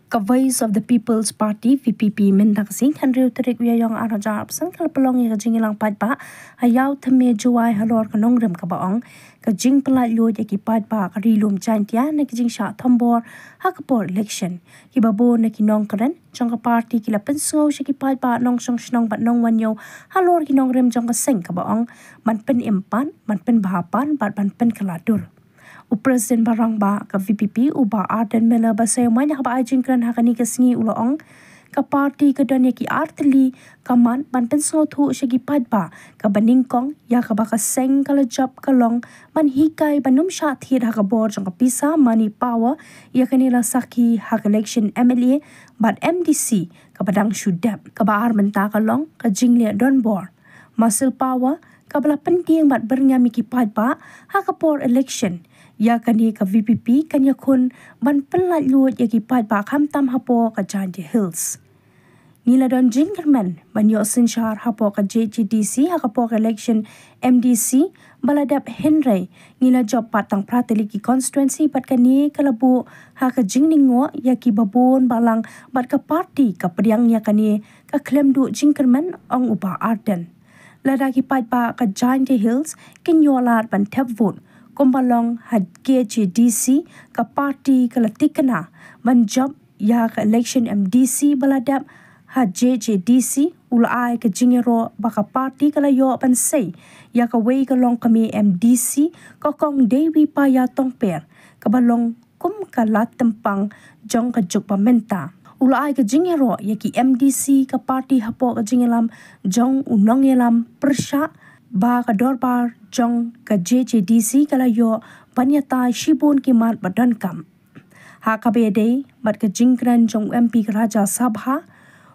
Ka Voice of the People's Party VPP mendak sing Henry Uterik Wiayong Araja Absan kalapalong ya jing ilang padpa ayaw thame juwai halor kanong rem ka baong ka jing pelat lu ya ki padpa ka rilum chantia na ki jing sha thambor hakapor election ki babo na ki nong karen jong ka party ki la penso sha ki padpa nong song snong bat nong wanyo halor ki nong rem jong ka sing ka baong man pen impan man pen bahapan bat man pen kaladur Presiden barang ba ka VPP uba Arden Mela basay man ka baajing kran hakani ka singi uloong ka party ka dan ki artli kaman banten so thu shagi padba ka baningkong ya ka baka seng kala job kalong man hikay banum sha thir ha ka bor jong ka pisa money power ya kanila saki ha election MLA but MDC ka badang shudap ka baar menta kalong ka jingle don bor muscle power ka bala penting bat berngami ki padba ha ka por election ya kani ka VPP kanya kun ban penlat luot ya ki padba kham tam hapo ka Jandy Hills nila don jingerman banyo sinshar hapo ka JGDC hapo ka election MDC baladap Henry nila job patang prateli ki constituency bat kani kalabu ha ka jingningo ya ki babon balang bat ka party ka priang ya kani ka claim du jingerman ong upa Arden lada ki padba ka Jandy Hills kinyolat ban tap vote kumbalong had KJDC ka party kalatikana man job ya ka election MDC baladap had JJDC ulai ka jingero baka party kalayo pansay ya ka way kalong kami MDC kokong Dewi Paya Tongper kabalong kum kalat tempang jong ka juk pamenta ulai ka jingero ya ki MDC ka party hapo ka jingelam jong unong yelam persya ba ka dorbar jong ka JJDC kalayo panyata shibun kimat badan kam ha ka bede mat ka jingkran jong MP ka Raja Sabha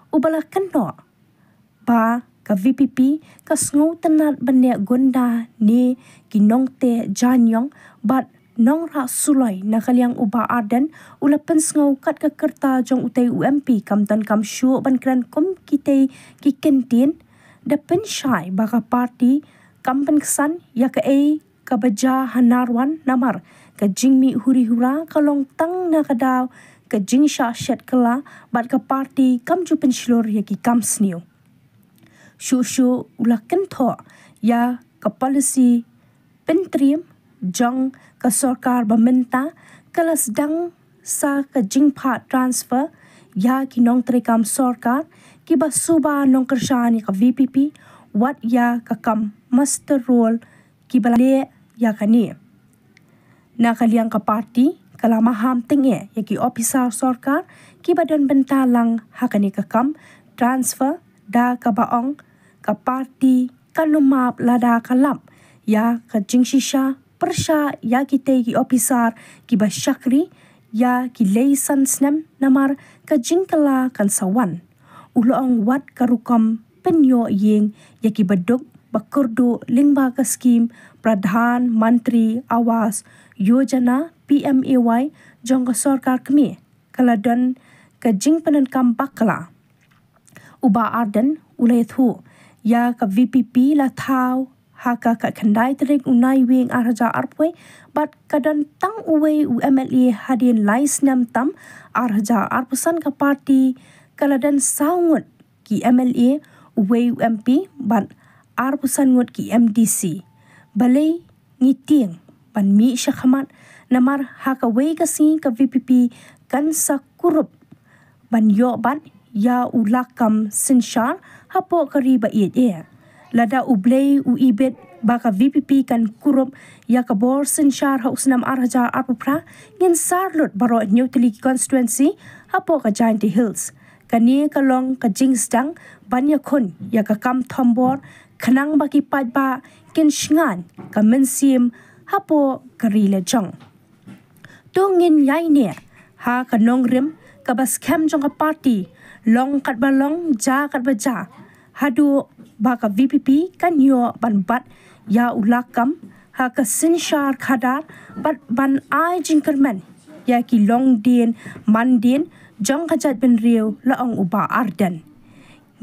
ubala kanno ba ka VPP ka sngo tanat banya gonda ni kinong te janyong bat nong ra sulai na kalyang uba Arden ulapan sngo kat ka kerta jong utay UMP kam tan kam shu ban kran kum kitay ki kentin da pensyai baka party kampan kesan ya ka ka baja hanarwan namar ka jingmi huri hura kalong tang na kadaw ka jing sha shet kala bat ka party kam ju penslor ya ki kam sniu shu ulakan tho ya ka policy pentrium jong ka sarkar bamenta kala sedang sa ka jingpha transfer ya ki nong trekam sarkar ki basuba nong kershani ka VPP wat ya ka kam master role ki balale ya kani na kaliang ka party kala maham tenge ya ki officer sarkar ki badan bentalang hakani ka kam transfer da ka baong ka party kalumap lada kalap ya ka jingshisha persya ya ki te ki officer ki basyakri ya ki leisan snem namar ka jingkala kan sawan uloong wat karukam penyo yeng ya ki baduk bakurdu lingba ka scheme Pradhan Mantri Awas Yojana PMAY jong ka sarkar kami kaladon ka jingpanan kam bakla uba Arden ulay thu ya ka VPP la thau haka ka khandai terik unai wing Araja Arpwe bat kadan tang uwe UMLA hadin lais nam tam Araja Arpusan ka party kaladan saungut ki MLA uwe UMP bat Arpusan ngut ki MDC balay ngiting pan mi syakhamat namar haka we kasi ka VPP kan sa kurup ban yo bat ya ulakam sinshar hapo kariba iye lada ublay uibet baka VPP kan kurup ya ka bor sinshar ha usnam Araja Arpupra ngin sarlut baro New Tili constituency hapo ka Jandy Hills kani kalong ka jingstang banya kun ya ka kam thombor khanang baki padba kin shngan ka mensim hapo karile jong tongin yai ne ha ka nongrim ka bas kem jong ka party long kat balong ja kat baja hadu baka VPP kan yo ban bat ya ulakam ha ka sinshar khadar bat ban ai jingkerman ya ki long din man din jong kajat ben riu laong uba Arden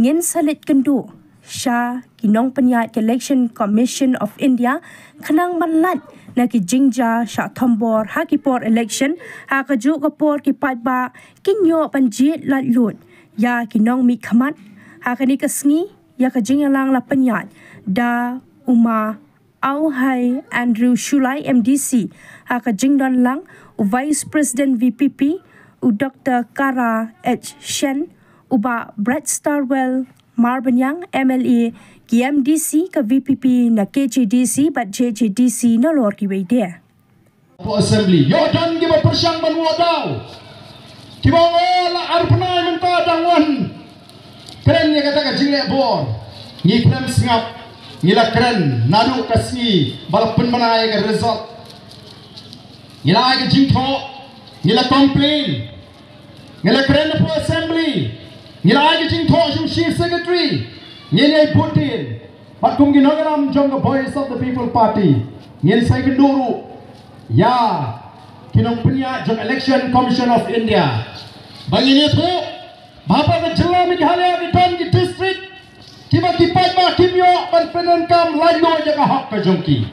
ngin salit kendu sha kinong penyat election commission of India khanang banlat na ki jingja sha thombor ha ki por election ha ka ju ka por ki pat ba kinyo panjit lat lut ya ki nong mi khamat ha ka ni ka sngi ya ka jingalang la panyat da uma au hai Andrew Shulai MDC ha ka jingdon lang u Vice President VPP u Dr. Kara H. Shen uba Brett Starwell Marvin Young MLA ki MDC ka VPP na KJDC but JJDC na lor ki wede Assembly yo dan gi persiang ban wadau ki ba la arpnai menta dangwan keren ni kata ka jingle bor ni krem singap ni la keren nadu kasni balapun banai ka result ni la ka jingtho ni la complain ni la keren po assembly ni la ka jingtho ju chief secretary ni ni Putin pat kum gi nagaram jong the voice of the people party ni sai kenduru ya kinong punya jong election commission of India bagi ni tu bapa ka jela mi halya di tan di district kiba kipat ba kimyo ban penen kam laino jaga hak ka jongki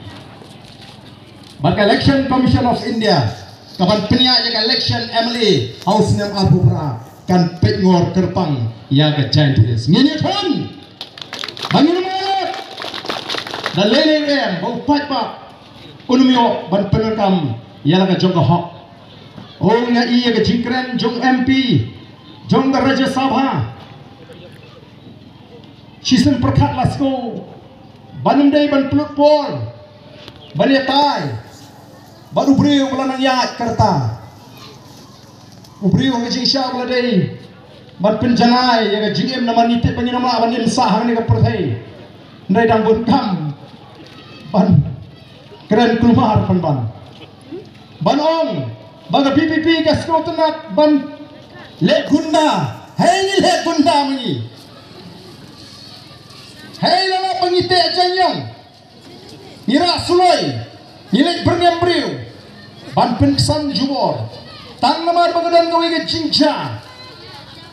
baka election commission of India kapan punya jaga election MLA house nem abubra kan pengor kerpang ya ka chances ni thon bagi ni mo da lele em bo pat ba unumyo ban penen kam ya ka jong ka hak oh nga iya ka jingkren jong MP jong ka Rajya Sabha Shisen perkat lasko banum day ban pelut pol ban yatai baru beriu belanang yat kerta beriu ke jingsha bela day ban penjanai ya ke jingem nama nitip penyinama ban insah hang ni ke perthai ndai dang bun kam ban keren keluar ban ong baga PPP ke skrotenat ban le gunda hei ni le gunda meni hei lala pengite janyang nira suloi nilai berniam beriu ban penkesan jubor tang namar bagadan gawe ke jingja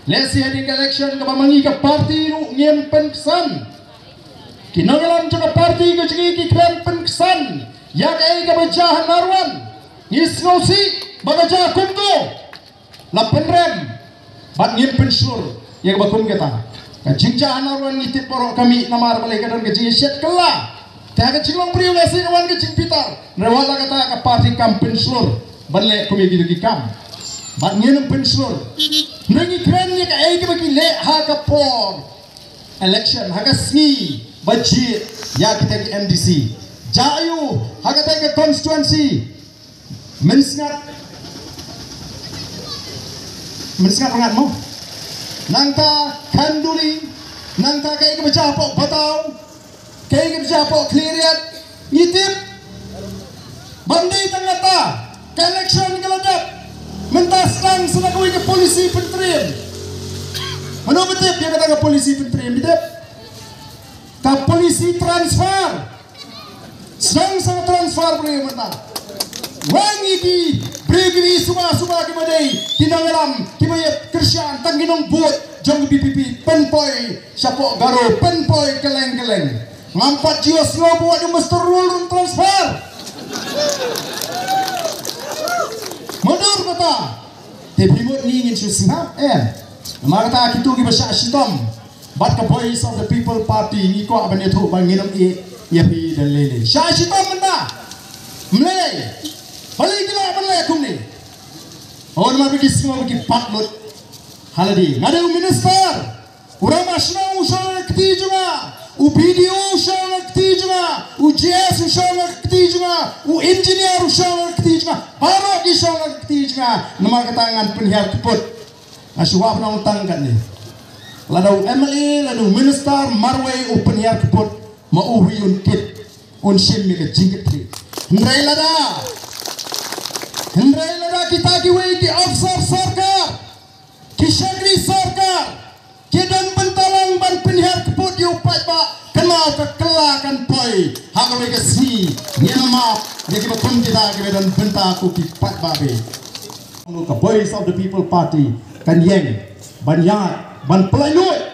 lesi heading election ke bamangi ke parti nu ngem penkesan kinangalam juga parti ke jigi ki kren penkesan ya ke bejah narwan isnosi bagaja kumto la penrem ban ngem pensur ya ke bakum kita jingja narwan nitip porok kami namar balai kadan ke jigi set kala teh ke cilong priu lesi kawan ke jing pitar rewala kata ke parti kam pensur balai kumi gitu kam ban ngem pensur nengi kren ni ke ai ke bagi le ha ka por election ha ka si budget ya kita ke MDC jayu ha ka ke constituency mensngat bangat mo nangta kanduli nangta kay ke bejapok batau kay ke bejapok kliriat ngitip bandai tangata ke election keladap mentas lang sa nagawin ke polisi pentrim ano betip yang kata ke polisi pentrim betip ka polisi transfer sang transfer boleh mentah wangi di brigri suba-suba kemadai kinangalam kimayat kersian tangginong buat jong BPP penpoy sapok garo penpoy keleng-keleng ngampat jiwa slow buat yang mesti rulun transfer mundur kata tepimut ni ingin susah maka kata kita kibasya sitom bat ka voice of the people party ni ko aban itu banginam ya pi dan lele sya sitom menda mlay balik kila balai akum ni. Orang mari semua bagi patlut. Haladi. Ngada minister. Orang masna usah akti juga. U video usah akti juga. U JS usah akti juga. U engineer usah akti juga. Baru usah akti juga. Nama ketangan penhiar keput. Asuap na utang kan ni. Ladau MLA, ladau minister marway u penhiar keput. Mauhi unkit. Unsim mi ke jingkit tri. Ndrai lada. Hendrai lada kita kiwai ki afsar sarkar ki syagri sarkar ki dan bentalang ban penihar keput yu pat ba kenal ke kelakan poi hakawe ke si nyama dia ki bakum kita ki dan benta ku ki pat ba be ka voice of the people party kan yeng ban yat ban pelailut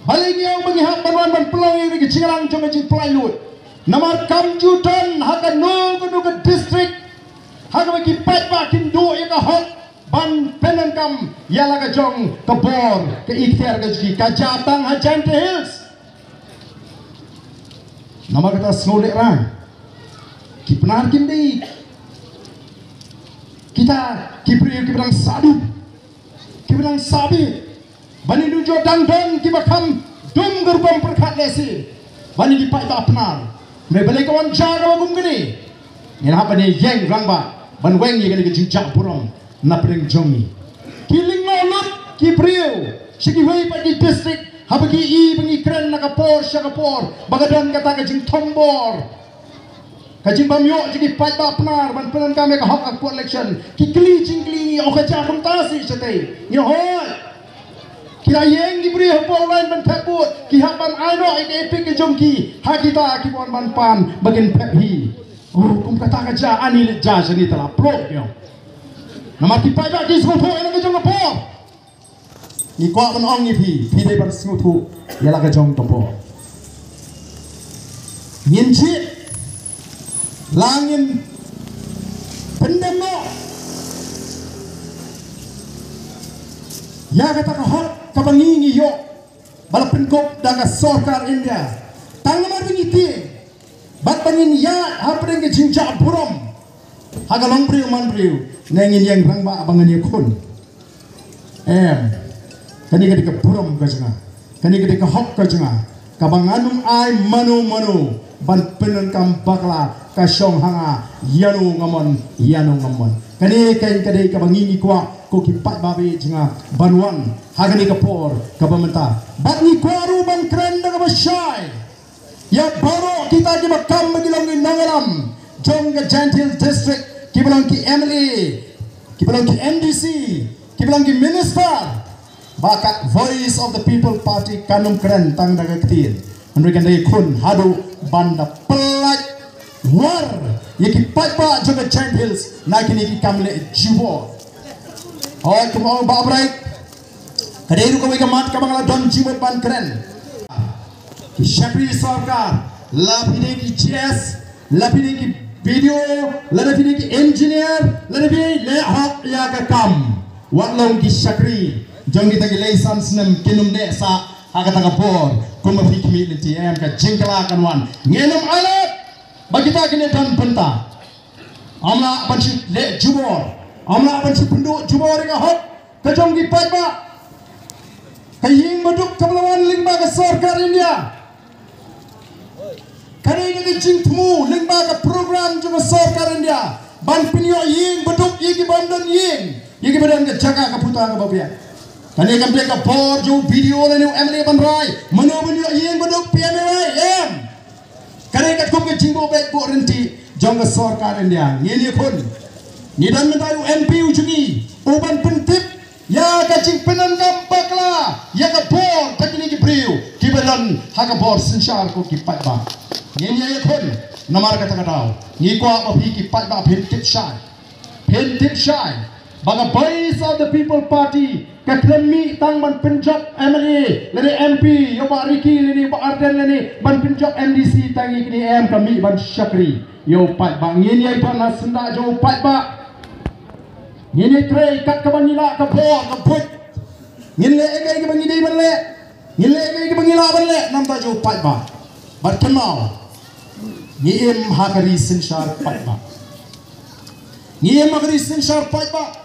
balik yang mengihat ban pelai yang ki cingalang jong ji pelailut Namar kamjudan haka no ke district haka bagi pat bakin do ya ka hot ban penen kam yala ka jong ke bor ke ikhtiar ke jiki ka jatang ha Gentle Hills. Namar kata snolek rang ki penar kindi kita kipriyo kibrang sadu kibrang sabi bani dujo dangdon ki bakam dum gerbang perkat lesi bani di pai ba penar me balik kawan jaga bagum gini ngena apa ni yeng rangba ban weng ye gani jinjak burong na pring jongi kiling nolot kipriyo sigi wei pa di district habagi i bangi kren na kapor syakapor bagadan kata ka jing tombor kajing bamyo jigi pai ba penar ban penan kami ka hak aku election ki kli jingli o ka ja kontasi chate ni hoi kira yeng diberi hopol lain ban takut ki haban aino ik epic ke jongki hakita ki bon ban pan bagen pephi oh kum kata kaja ani le ja seni tala plok yo nama ki pai ba ki sungtho ena ke jong po ni kwa ban ong ni phi dei ban sungtho yala ke jong to po yin chi langin pendemo ya kata ka hot kabangingi yo bala penkop daga sorkar India tangamar bingiti bat bangin ya hapring ke jinja burom haga long priu man priu nengin yang rangba abangan ye kun kani ke burom ka janga kani ke hok ka janga kabanganum ai manu ban penen kam bakla ka syong hanga yanu ngamon kani kade kabangingi kwa ko kipat babi jinga banwan hagani kapor kabamenta batni kwaru ban kren daga basyai ya baro kita di makam magilong ni nangalam jong ke Gentle district kibalang ki Emily kibalang ki NDC kibalang ki minister bakat voice of the people party kanum kren tang daga ketir andrekan dai kun hadu banda pelat war yaki patba jong ke Gentle Hills nakini ki kamle jiwo oh kemau babrai kadairu kami kemat kamangala don jimot ban keren ki Shakri Sarkar lapide ki GS lapide ki video lapide ki engineer lapide le hak ya ka kam watlong ki Shakri jong kita ki license nem kinum de sa hakata ka por kuma fi kimi TM ka jingkala kan wan ngenum alat bagita kini dan benta amla banci le jubor amla banci penduk jubor ka hot kajong ki patba kaying maduk kablawan lingba ka sarkar India kani ni jing tmu lingba ka program jong sarkar India ban pinyo ying maduk yigi bandan yigi badan ka jaga ka puta ka babia kani kan ka bor jo video le ni Emily ban rai mano banyo ying maduk PMI kani ka kum ka jingbo bet bo renti jong ka sarkar India ni kon ni dan mentayu MP ujungi uban pentip ya ka jing penan bakla ya ka bor takini ki priu ki badan ha ka bor sinshar ko ki patba ni kon namar kata katao ni ko ma phi ki patba pentip shai baga voice of the people party ka klemi tang ban penjab MLA leni MP yo ba Riki leni ba Arden leni ban penjab MDC tangi kini M kami ban Shakri yo patba ni ai ban senda jo patba ni tray kat ka banila ka bor ka put ngile ege ke bangi dei banle ngile ege ke bangi la banle nam ta jo patba bat kenal ni em hakari sinshar patba ni em hakari sinshar patba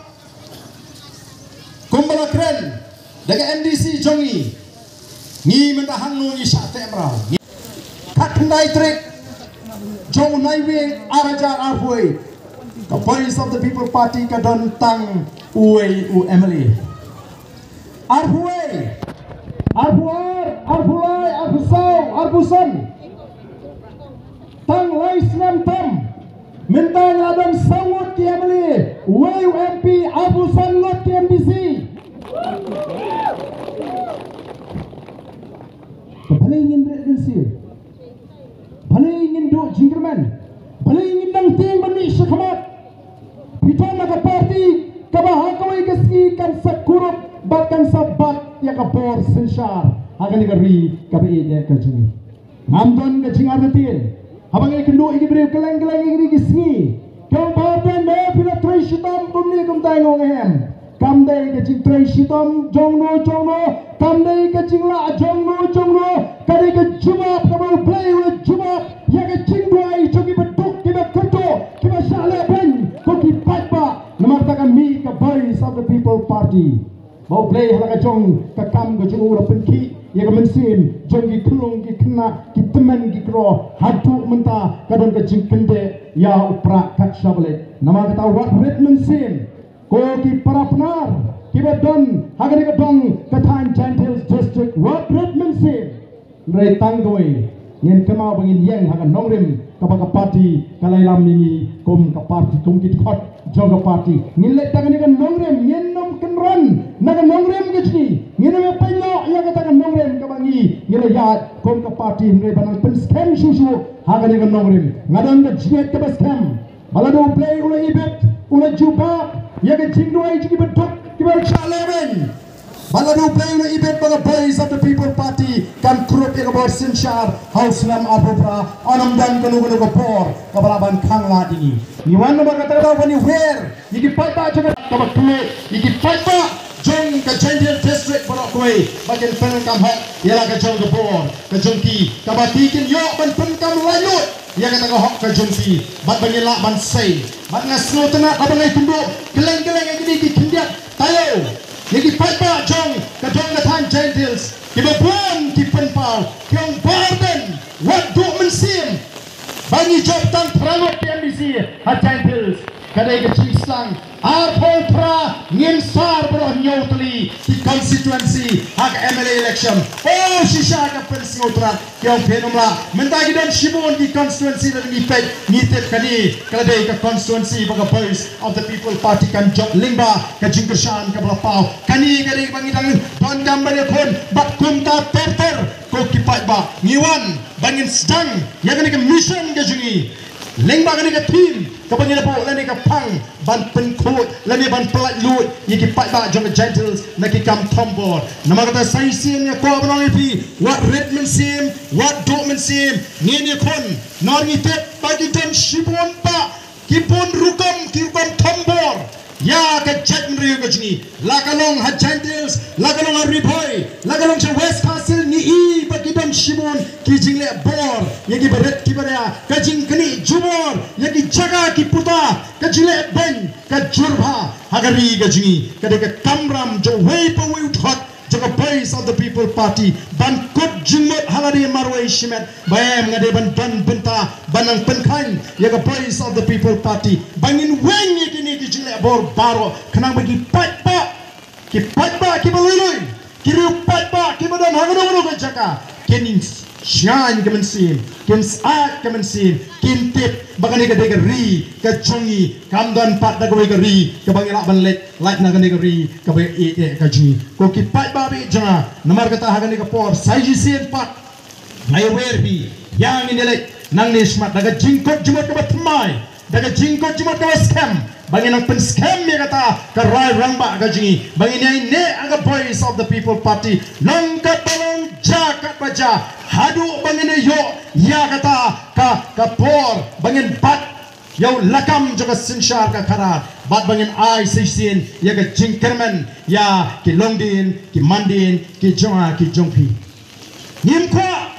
kumbala keren daga MDC jongi ni mentahan nu ni syate mrau kat ndai trek jong nai wing arajar arhoi the voice of the people party ka don tang uwe u Emily arhoi arhulai arhusau arbusan tang lais nam tam mintang ladam sangut ki Emily uwe u MP arbusan lot ki MDC bhale ingin redensir bhale ingin do jingkerman bhale ingin dang ting bani syakhamat piton naga party kabahakawai kaski kan sakurup bahkan sabat ya kapor sinshar agani gari kabe de kajuni ngamdon ka jingar natin habang ikendu ikibrew keleng-keleng ikisngi kang badan de pila tray shitam kumni kum tai ngonghem kamdai ke jing tray shitam jongno kamdai ke jing la jongno kadai ke jumap kabau play with jumap ya ke jing duai choki betuk kiba kuto kiba shale ben koki patba namarta kami ka boys of the people party bau play halaka jong ka kam ke jung ura penki ya ke mensim jong ki krung ki kena ki teman ki kro hatu menta kadang ke jing kende ya upra kat shabale nama kata wat red mensim ko ki parapnar ki bedon hagari ke dong kathan Gentiles district wat red mensim rei tanggoi ngin kemau bangin yang hagan nongrim kapaka party kalailam ningi kom ka party kum kit khot joga party ngin le tangan ni nongrim ngin nom kenron naga nongrim gechni ngin me paino ya ka tangan nongrim ka bangi ngin ya kom ka party ngre banang pen scam susu hagan ni nongrim ngadon ka jiet ka scam balado play ula ibet ula juba ya ka jingdo ai jigi betok kibar chaleven balado play ula ibet bala boys of the people party kan krup ya kabor sinshar house lam apopra onam dan kanu ko por kabalaban khangla dingi ni wan no kata da wani where yiki paita jaga kabak kule yiki paita jong ka Gentile district borok koi bagian pen kam ha yala ka jong ko por ka jongki kabati kin yo ban pen kam layut ya kata ko hok ka jongki bat bangila ban sei bat ngasno tena abangai tunduk geleng-geleng yang ini ki kindiak tayo yaki paita jong ka than Gentiles ki babon ki penpal kyong barden wat do mensim bagi job tang private PMBC ha Gentiles kadai ke cingsang arpol pra ngin sar bro nyotli di constituency hak MLA election oh shisha ka pensi utrat kyong phenomla menta gidan shibon di constituency dan ni pet nitep kani kadai ka constituency baga boys of the people party kan job lingba ka jingkershan ka blapau kani kadai bangidang don gambare kon bat kumta terter ko kipat ba ngiwan bangin sedang ya kani ka mission ka jungi lengba kani ka team kapanya po lani ka pang ban penkut lani ban pelat lut yiki pat ba jong Gentiles naki kam tombor nama kata saisim ya ko banang ipi what redman sim what dorman sim ngini kon nor ngitep bagi dem shibon pa kipon rukam tombor ya ka jet mriyo ka jini lakalong ha Gentiles lakalong ha ripoy lakalong cha West Castle ni i bagi dem shibon ki jingle bor yaki beret ki barya ka jing kani jubor yaki jaga ki puta ka jile ben ka jurba hagari ka jingi ka de ka kamram jo way pa way hot jaga boys of the people party ban kut jingmot halari marway shimet bayam ngade ban benta banang penkhan yaga boys of the people party bangin weng yakini ki jile bor baro kanang bagi patpa ki balului ki patpa ki badan hagano ka jaka kenin shine kemen sim ken saat kemen sim kin tip bagani ka dega ri ka chongi kamdan pat da ka ri ka bangila banlet like na ka dega ri ka ba e ka ji ko ki pat ba bi janga namar kata hagani ka por saiji sim pat ngai wer bi yang ni lek nang ni smart daga jingkot jumat ka batmai daga jingkot jumat ka scam bangin ang pen scam ya kata ka rai rangba ka ji bangin ai ne aga boys of the people party long ka palong jakat baja hadu bangin yo ya kata ka por bangin bat yo lakam juga sinshar ka karat bat bangin ai seisin ya ka jingkerman ya ki longdin ki mandin ki jonga ki jongpi nim kwa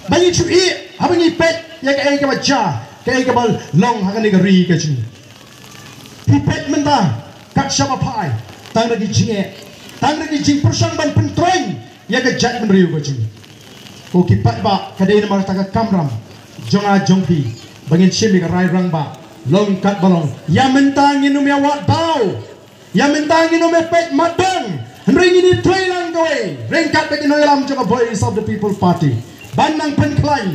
bangi chui habangi pet ya ka ai ka baja ka ai ka bal long hagani ka ri ka ji pipet menta kat sama pai tang lagi jing persang ban pentroing ya ka jat menriu ka ji ko kipat ba kadai namar taka kamram jonga jongpi bangin shimi ka rai rang ba long kat balong ya mentangin um ya wat bau ya mentangin um pet madang ring ini trailang kawai ring kat bagi noyalam jonga boys of the people party banang pen klein